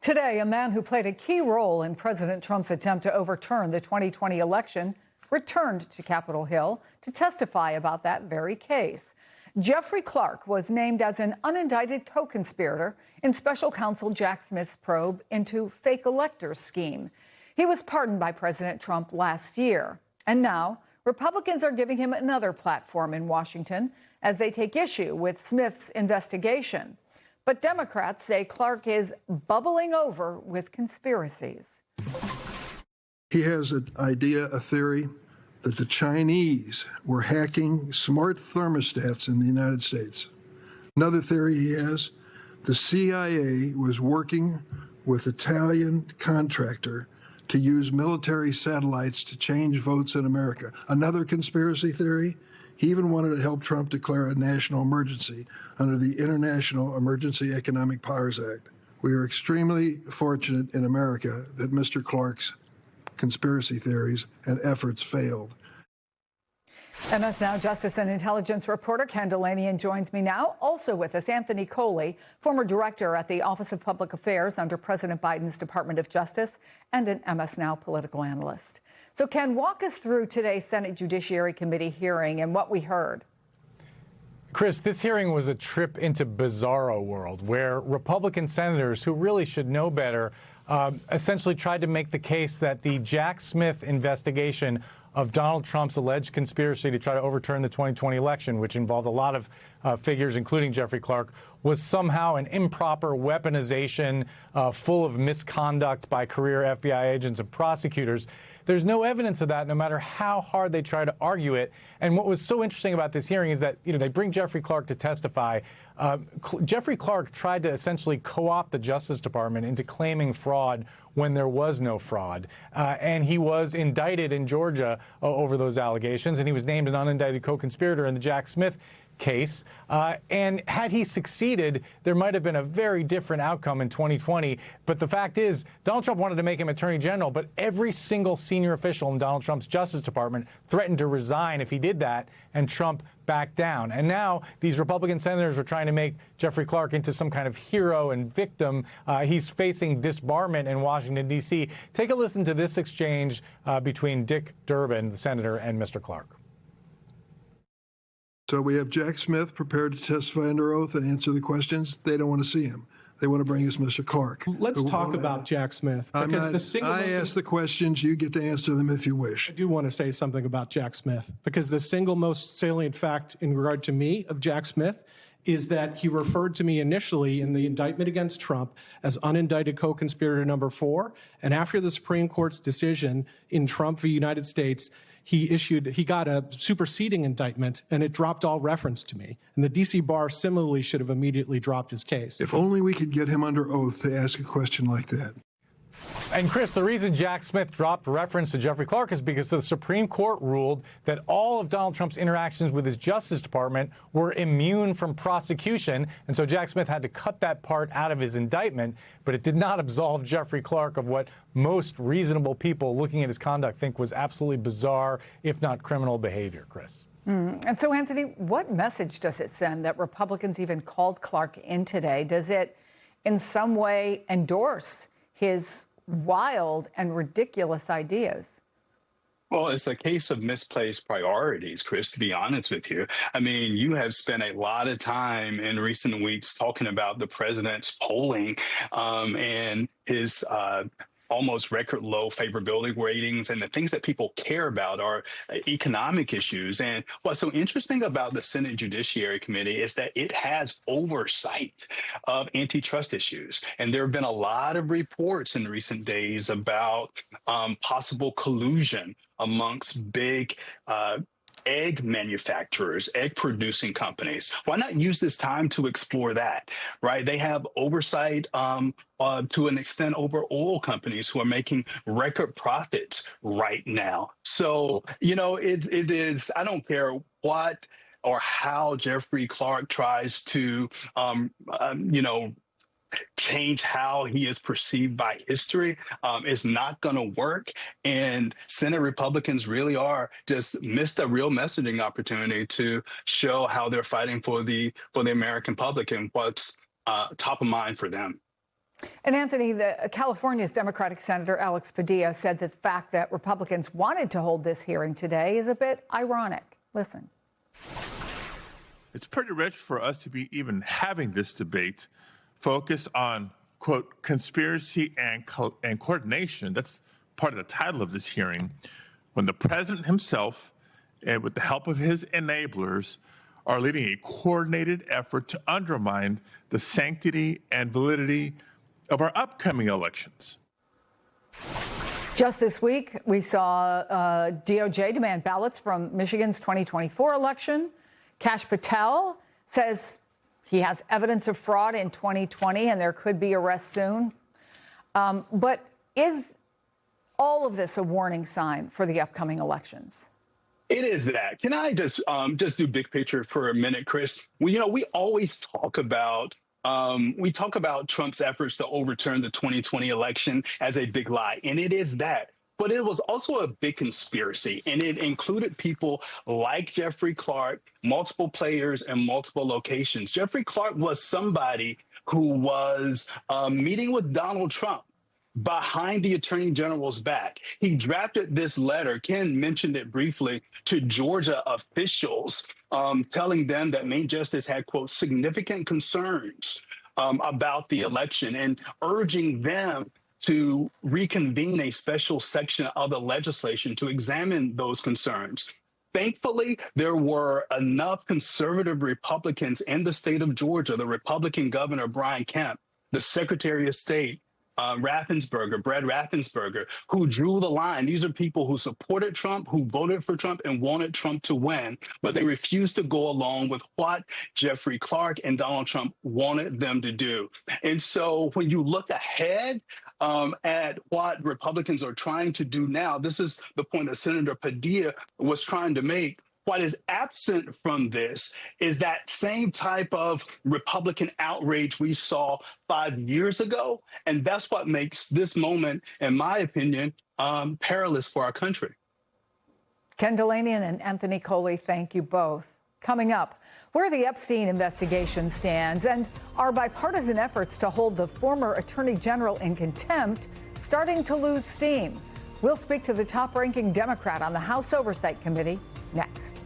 Today, a man who played a key role in President Trump's attempt to overturn the 2020 election returned to Capitol Hill to testify about that very case. Jeffrey Clark was named as an unindicted co-conspirator in special counsel Jack Smith's probe into fake electors scheme. He was pardoned by President Trump last year. And now, Republicans are giving him another platform in Washington as they take issue with Smith's investigation. But Democrats say Clark is bubbling over with conspiracies. He has an idea, a theory, that the Chinese were hacking smart thermostats in the United States. Another theory he has, the CIA was working with Italian contractor to use military satellites to change votes in America. Another conspiracy theory, he even wanted to help Trump declare a national emergency under the International Emergency Economic Powers Act. We are extremely fortunate in America that Mr. Clark's conspiracy theories and efforts failed. MS Now Justice and Intelligence reporter Ken Delanian joins me now. Also with us, Anthony Coley, former director at the Office of Public Affairs under President Biden's Department of Justice and an MS Now political analyst. So Ken, walk us through today's Senate Judiciary Committee hearing and what we heard. Chris, this hearing was a trip into bizarro world where Republican senators who really should know better essentially tried to make the case that the Jack Smith investigation of Donald Trump's alleged conspiracy to try to overturn the 2020 election, which involved a lot of figures, including Jeffrey Clark, was somehow an improper weaponization full of misconduct by career FBI agents and prosecutors. There's no evidence of that, no matter how hard they try to argue it. And what was so interesting about this hearing is that, they bring Jeffrey Clark to testify. Jeffrey Clark tried to essentially co-opt the Justice Department into claiming fraud when there was no fraud. And he was indicted in Georgia over those allegations, and he was named an unindicted co-conspirator in the Jack Smith case. And had he succeeded, there might have been a very different outcome in 2020. But the fact is, Donald Trump wanted to make him attorney general, but every single senior official in Donald Trump's Justice Department threatened to resign if he did that, and Trump backed down. And now these Republican senators are trying to make Jeffrey Clark into some kind of hero and victim. He's facing disbarment in Washington, D.C. Take a listen to this exchange between Dick Durbin, the senator, and Mr. Clark. So we have Jack Smith prepared to testify under oath and answer the questions. They don't want to see him. They want to bring us Mr. Clark. Let's talk about Jack Smith. Because I ask the questions. You get to answer them if you wish. I do want to say something about Jack Smith, because the single most salient fact in regard to me of Jack Smith is that he referred to me initially in the indictment against Trump as unindicted co-conspirator number 4. And after the Supreme Court's decision in Trump v. United States, he got a superseding indictment, and it dropped all reference to me. And the D.C. bar similarly should have immediately dropped his case. If only we could get him under oath to ask a question like that. And Chris, the reason Jack Smith dropped reference to Jeffrey Clark is because the Supreme Court ruled that all of Donald Trump's interactions with his Justice Department were immune from prosecution. And so Jack Smith had to cut that part out of his indictment. But it did not absolve Jeffrey Clark of what most reasonable people looking at his conduct think was absolutely bizarre, if not criminal behavior, Chris. And so, Anthony, what message does it send that Republicans even called Clark in today? Does it in some way endorse his wild and ridiculous ideas? Well, it's a case of misplaced priorities, Chris, to be honest with you. I mean, you have spent a lot of time in recent weeks talking about the president's polling and his almost record low favorability ratings, and the things that people care about are economic issues. And what's so interesting about the Senate Judiciary Committee is that it has oversight of antitrust issues. And there have been a lot of reports in recent days about possible collusion amongst big egg manufacturers, egg producing companies. Why not use this time to explore that, right? They have oversight to an extent over oil companies who are making record profits right now. So, it is, I don't care what or how Jeffrey Clark tries to, change how he is perceived by history is not going to work. And Senate Republicans really are just missed a real messaging opportunity to show how they're fighting for the American public and what's top of mind for them. And Anthony, California's Democratic Senator Alex Padilla said that the fact that Republicans wanted to hold this hearing today is a bit ironic. Listen. It's pretty rich for us to be even having this debate focused on, quote, conspiracy and coordination. That's part of the title of this hearing, when the president himself, and with the help of his enablers, are leading a coordinated effort to undermine the sanctity and validity of our upcoming elections. Just this week, we saw DOJ demand ballots from Michigan's 2024 election. Kash Patel says he has evidence of fraud in 2020 and there could be arrests soon. But is all of this a warning sign for the upcoming elections? It is that. Can I just do big picture for a minute, Chris? Well, we always talk about Trump's efforts to overturn the 2020 election as a big lie, and it is that. But it was also a big conspiracy, and it included people like Jeffrey Clark, multiple players, and multiple locations. Jeffrey Clark was somebody who was meeting with Donald Trump behind the attorney general's back. He drafted this letter, Ken mentioned it briefly, to Georgia officials, telling them that Main Justice had, quote, significant concerns about the election and urging them to reconvene a special section of the legislation to examine those concerns. Thankfully, there were enough conservative Republicans in the state of Georgia, the Republican governor, Brian Kemp, the Secretary of State, Brad Raffensperger, who drew the line. These are people who supported Trump, who voted for Trump and wanted Trump to win, but they refused to go along with what Jeffrey Clark and Donald Trump wanted them to do. And so when you look ahead at what Republicans are trying to do now, this is the point that Senator Padilla was trying to make. What is absent from this is that same type of Republican outrage we saw 5 years ago. And that's what makes this moment, in my opinion, perilous for our country. Ken Delanian and Anthony Coley, thank you both. Coming up, where the Epstein investigation stands and our bipartisan efforts to hold the former attorney general in contempt starting to lose steam. We'll speak to the top-ranking Democrat on the House Oversight Committee next.